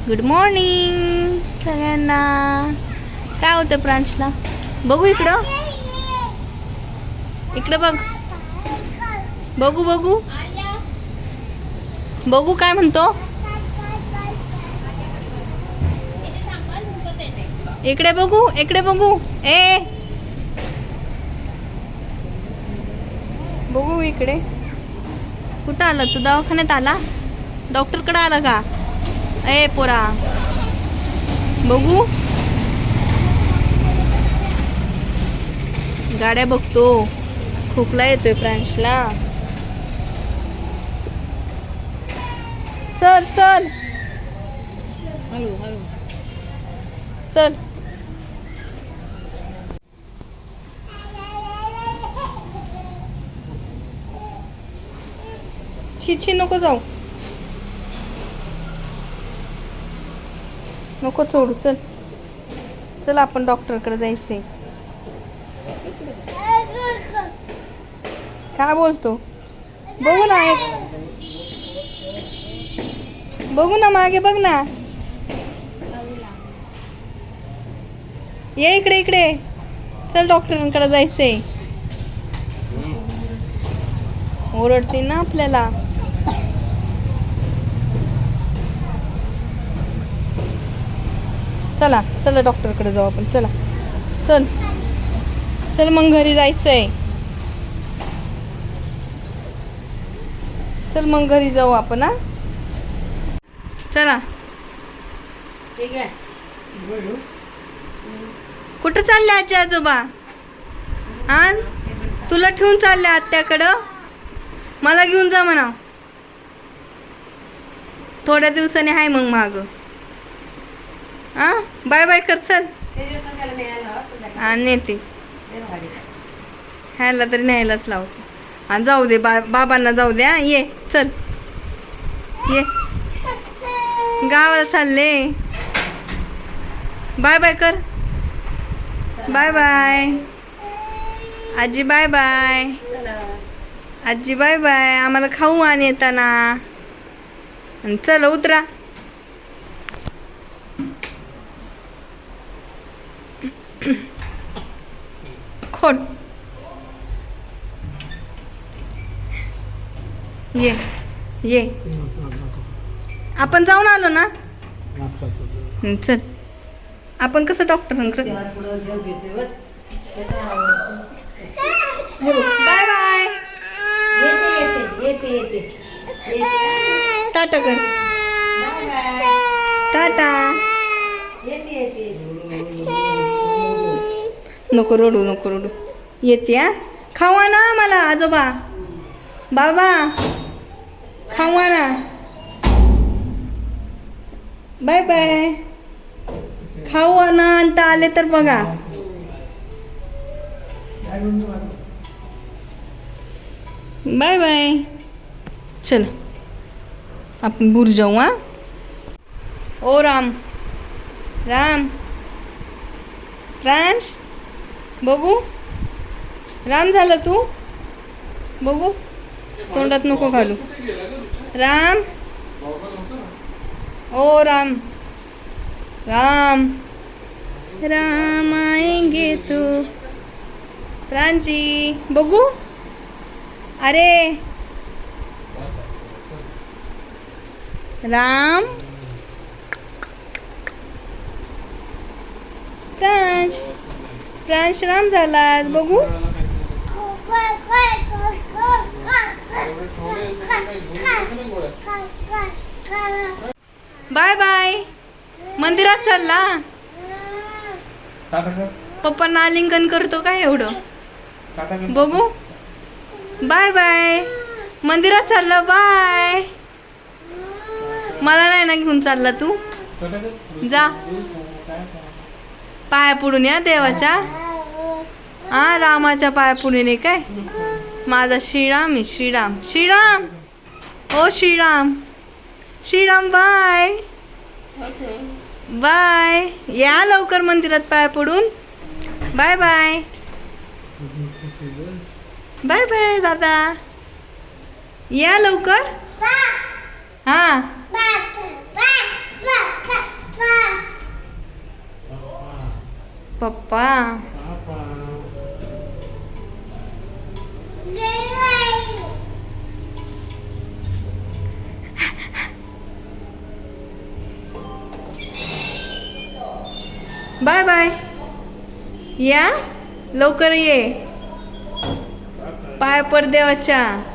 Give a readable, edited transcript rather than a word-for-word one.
Good morning सगळ्यांना. काय होतं प्रांशला? बघू इकडं, इकडं बघ. बघू बघू बघू काय म्हणतो. इकडे बघू, इकडे बघू. ए बघू इकडे. कुठं आला तू? दवाखान्यात आला? डॉक्टरकडे आला का? ए पोरा बघू. गाड्या बघतो. खोकला येतोय प्रांशला. चल चल हळू हळू. चल. छी नको जाऊ, नको सोडू. चल चल, आपण डॉक्टरकडे जायचंय. काय बोलतो? बघू ना, बघू ना, मागे बघ ना. ये इकडे इकडे. चल, डॉक्टरांकडे जायचंय. ओरडतील ना आपल्याला. चला चला, डॉक्टरकडे जाऊ आपण. चला चल चल, मग घरी जायचंय. चल मग घरी जाऊ आपण. हा चला. ठीक आहे. बोलू. कुठं चालले आजी आजोबा? हा, तुला ठेवून चालले आत्याकडं? मला घेऊन जा म्हणा. थोड्या दिवसाने आहे मग माग. हा, बाय बाय कर. चल. हा, नेते. ह्याला तरी न्यायलाच लावते. आणि जाऊ दे, बाबांना जाऊ द्या. ये चल, ये. गावाला चालले. बाय बाय कर. बाय बाय आजी. बाय बाय आजी. Bye bye. आम्हाला खाऊ आण येताना. चल उतरा. खोट. ये ये. आपण जाऊन आलो ना. चल, आपण कसं डॉक्टरांकडे. Bye bye. टाटा कर. टाटा. नको रडू, नको रडू. येते. हा, खावा ना मला आजोबा. बाबा खावा ना. Bye bye. खाऊ ना. अंत आले तर बघा. Bye bye. चल, आपण दूर जाऊ. हा. ओ राम राम. प्रांश बघू. राम झालं तू. बघू, तोंडात नको घालू. राम. ओ राम राम. राम आएंगे तू. प्रांजी बघू. अरे राम. प्रांश. प्रांश राम झाला. बघू. Bye bye. मंदिरात चालला. पप्पांना आलिंगन करतो काय एवढं. बघू. Bye bye. मंदिरात चालला. बाय. मला नाही ना घेऊन चालला तू. जा, पाया पडून या देवाच्या. हा, रामाच्या पाया पडून ये. काय माझा श्रीराम आहे. श्रीराम श्रीराम. ओ श्रीराम श्रीराम. Bye bye. या लवकर मंदिरात पाया पडून. Bye bye. बाय बाय दादा. या लवकर. हां पप्पा. पापा. Bye bye. या लवकर ये. पाय पड देवाच्या.